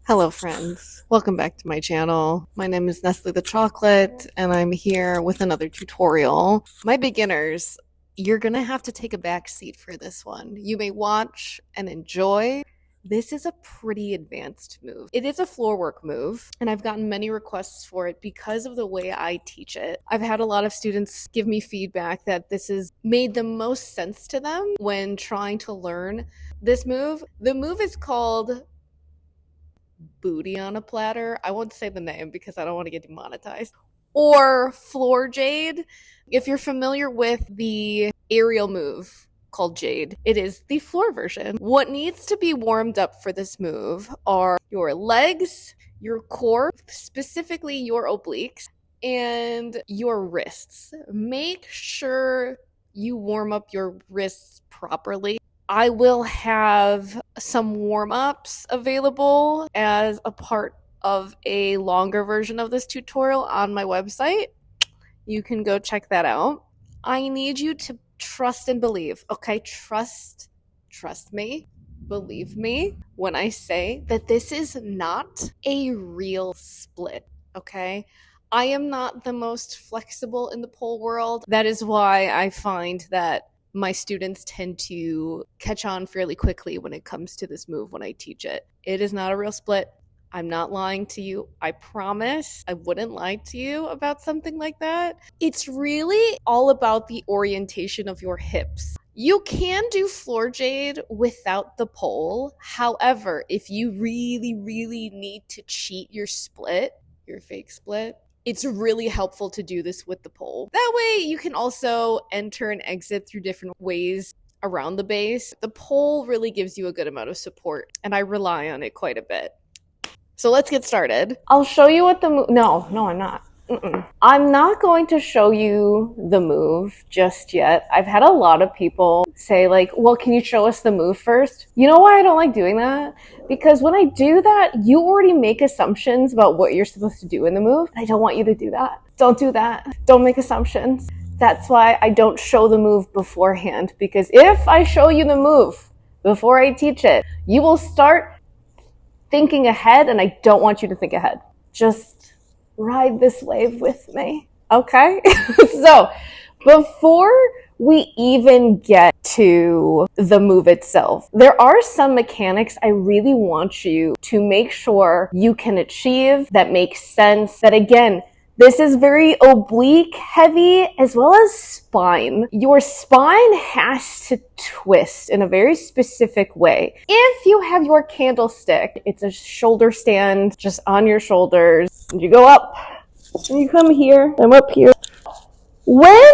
Hello friends, welcome back to my channel. My name is Nestle the Chocolate and I'm here with another tutorial. My beginners, you're gonna have to take a back seat for this one. You may watch and enjoy. This is a pretty advanced move. It is a floor work move, and I've gotten many requests for it because of the way I teach it. I've had a lot of students give me feedback that this has made the most sense to them when trying to learn this move. The move is called booty on a platter. I won't say the name because I don't want to get demonetized. Or FloorJade. If you're familiar with the aerial move called Jade, it is the floor version. What needs to be warmed up for this move are your legs, your core, specifically your obliques, and your wrists. Make sure you warm up your wrists properly. I will have some warm-ups available as a part of a longer version of this tutorial on my website. You can go check that out. I need you to trust and believe, okay? Trust me, believe me when I say that this is not a real split, okay? I am not the most flexible in the pole world. That is why I find that my students tend to catch on fairly quickly when it comes to this move when I teach it. It is not a real split. I'm not lying to you. I promise I wouldn't lie to you about something like that. It's really all about the orientation of your hips. You can do FloorJade without the pole. However, if you really need to cheat your split, your fake split, it's really helpful to do this with the pole. That way you can also enter and exit through different ways around the base. The pole really gives you a good amount of support, and I rely on it quite a bit. So let's get started. I'll show you what the move... No, I'm not. I'm not going to show you the move just yet. I've had a lot of people say like, well, can you show us the move first? You know why I don't like doing that? Because when I do that, you already make assumptions about what you're supposed to do in the move. I don't want you to do that. Don't do that. Don't make assumptions. That's why I don't show the move beforehand, because if I show you the move before I teach it, you will start thinking ahead, and I don't want you to think ahead. Just ride this wave with me, okay? So before we even get to the move itself, there are some mechanics I really want you to make sure you can achieve that makes sense, that again, this is very oblique heavy as well as spine. Your spine has to twist in a very specific way. If you have your candlestick, it's a shoulder stand just on your shoulders. And you go up and you come here. I'm up here. When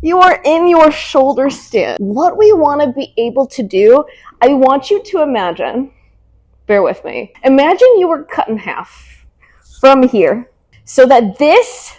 you are in your shoulder stand, what we want to be able to do, I want you to imagine, bear with me, imagine you were cut in half from here, so that this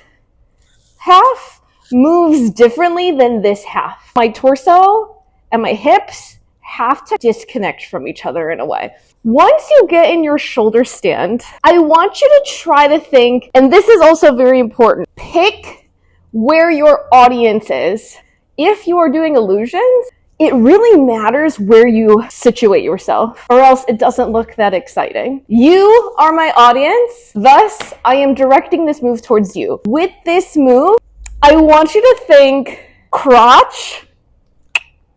half moves differently than this half. My torso and my hips have to disconnect from each other in a way. Once you get in your shoulder stand, I want you to try to think, and this is also very important, pick where your audience is. If you are doing illusions, it really matters where you situate yourself, or else it doesn't look that exciting. You are my audience, thus I am directing this move towards you. With this move, I want you to think crotch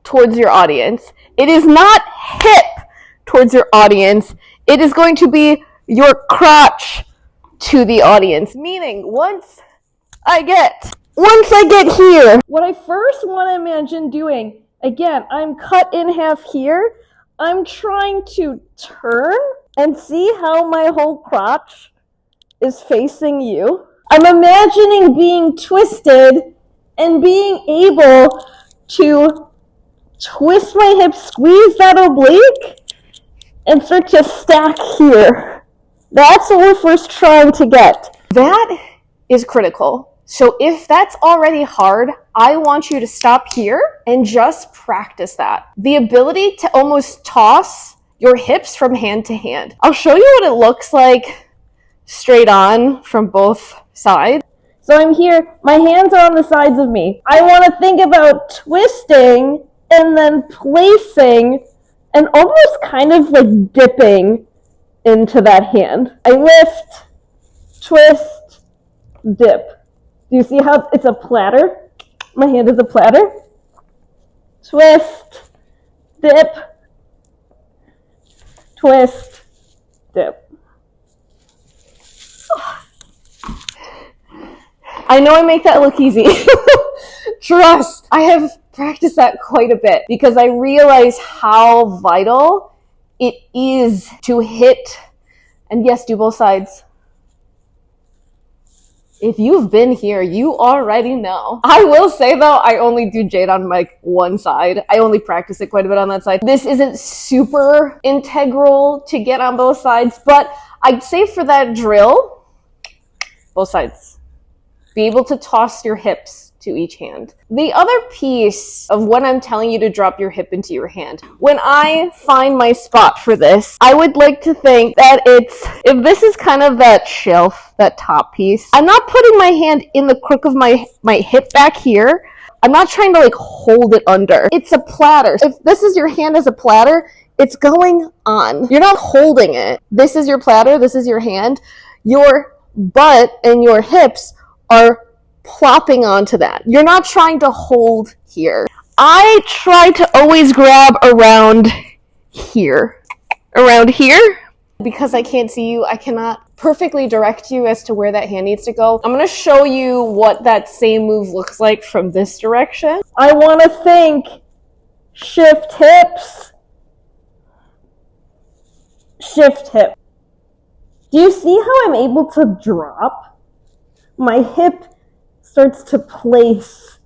towards your audience. It is not hip towards your audience. It is going to be your crotch to the audience, meaning once I get here, what I first want to imagine doing, again, I'm cut in half here. I'm trying to turn and see how my whole crotch is facing you. I'm imagining being twisted and being able to twist my hips, squeeze that oblique, and start to stack here. That's what we're first trying to get. That is critical. So if that's already hard, I want you to stop here and just practice that. The ability to almost toss your hips from hand to hand. I'll show you what it looks like straight on from both sides. So I'm here, my hands are on the sides of me. I want to think about twisting and then placing and almost kind of like dipping into that hand. I lift, twist, dip. Do you see how it's a platter? My hand is a platter. Twist, dip, twist, dip. I know I make that look easy. Trust, I have practiced that quite a bit because I realize how vital it is to hit, and yes, do both sides. If you've been here, you already know. I will say though, I only do jade on my one side. I only practice it quite a bit on that side. This isn't super integral to get on both sides, but I'd say for that drill, both sides. Be able to toss your hips to each hand. The other piece of when I'm telling you to drop your hip into your hand, when I find my spot for this, I would like to think that if this is kind of that shelf, that top piece, I'm not putting my hand in the crook of my hip back here. I'm not trying to like hold it under. It's a platter. If this is your hand as a platter, it's going on. You're not holding it. This is your platter. This is your hand. Your butt and your hips are plopping onto that. You're not trying to hold here. I try to always grab around here. Around here. Because I can't see you, I cannot perfectly direct you as to where that hand needs to go. I'm going to show you what that same move looks like from this direction. I want to think shift hips. Shift hip. Do you see how I'm able to drop? My hip starts to place.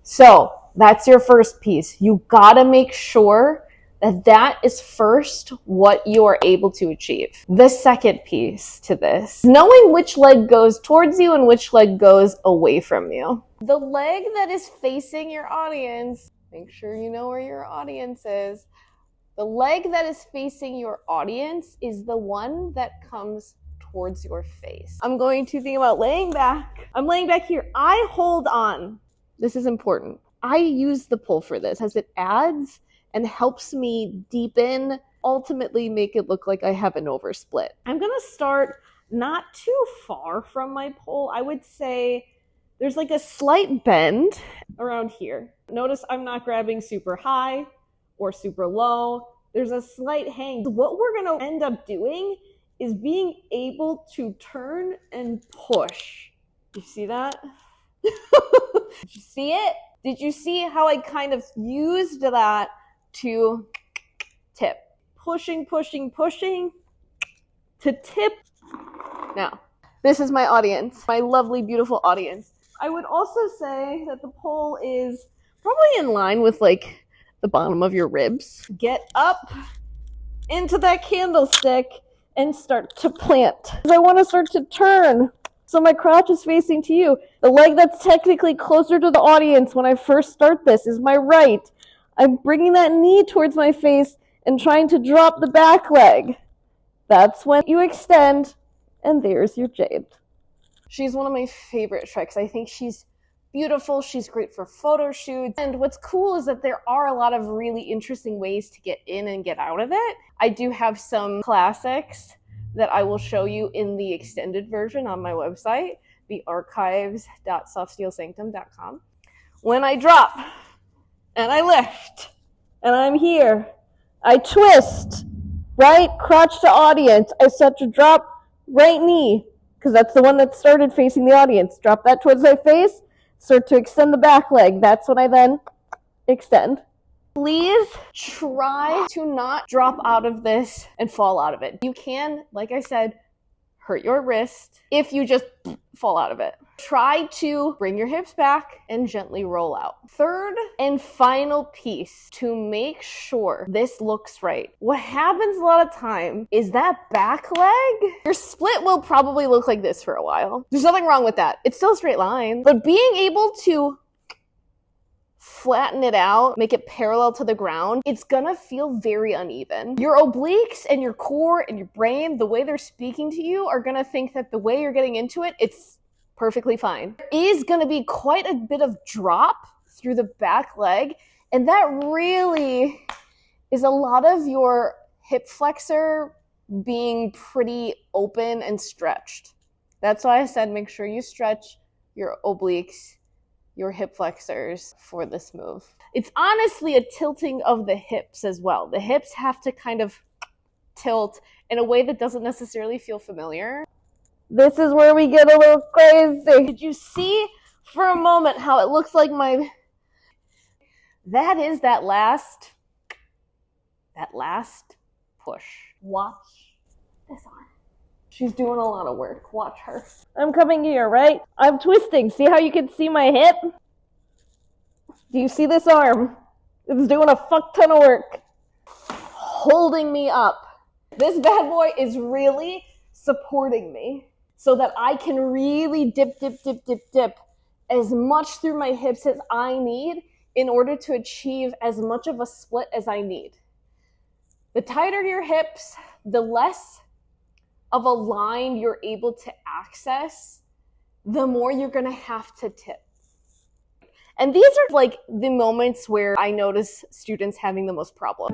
So that's your first piece. You gotta make sure that that is first what you are able to achieve. The second piece to this, knowing which leg goes towards you and which leg goes away from you. The leg that is facing your audience, make sure you know where your audience is. The leg that is facing your audience is the one that comes towards your face. I'm going to think about laying back. I'm laying back here. I hold on. This is important. I use the pull for this as it adds and helps me deepen, ultimately make it look like I have an oversplit. I'm going to start not too far from my pull. I would say there's like a slight bend around here. Notice I'm not grabbing super high or super low. There's a slight hang. What we're going to end up doing is being able to turn and push. You see that? Did you see it? Did you see how I kind of used that to tip? Pushing, pushing, pushing to tip. Now, this is my audience, my lovely, beautiful audience. I would also say that the pull is probably in line with like the bottom of your ribs. Get up into that candlestick and start to plant. I want to start to turn. So my crotch is facing to you. The leg that's technically closer to the audience when I first start this is my right. I'm bringing that knee towards my face and trying to drop the back leg. That's when you extend, and there's your jade. She's one of my favorite tricks. I think she's beautiful. She's great for photo shoots. And what's cool is that there are a lot of really interesting ways to get in and get out of it. I do have some classics that I will show you in the extended version on my website, thearchives.softsteelsanctum.com. When I drop and I lift and I'm here, I twist, right crotch to audience. I start to drop right knee because that's the one that started facing the audience. Drop that towards my face, start to extend the back leg. That's when I then extend. Please try to not drop out of this and fall out of it. You can, like I said, hurt your wrist if you just fall out of it. Try to bring your hips back and gently roll out. Third and final piece to make sure this looks right. What happens a lot of time is that back leg, your split will probably look like this for a while. There's nothing wrong with that. It's still a straight line, but being able to flatten it out, make it parallel to the ground, it's gonna feel very uneven. Your obliques and your core and your brain, the way they're speaking to you, are gonna think that the way you're getting into it, it's perfectly fine. There is gonna be quite a bit of drop through the back leg, and that really is a lot of your hip flexor being pretty open and stretched. That's why I said make sure you stretch your obliques, your hip flexors for this move. It's honestly a tilting of the hips as well. The hips have to kind of tilt in a way that doesn't necessarily feel familiar. This is where we get a little crazy. Did you see for a moment how it looks like that is that last push. Watch this arm. She's doing a lot of work. Watch her. I'm coming here, right? I'm twisting. See how you can see my hip? Do you see this arm? It's doing a fuck ton of work. Holding me up. This bad boy is really supporting me so that I can really dip as much through my hips as I need in order to achieve as much of a split as I need. The tighter your hips, the less of a line you're able to access, the more you're gonna have to tip. And these are like the moments where I notice students having the most problem.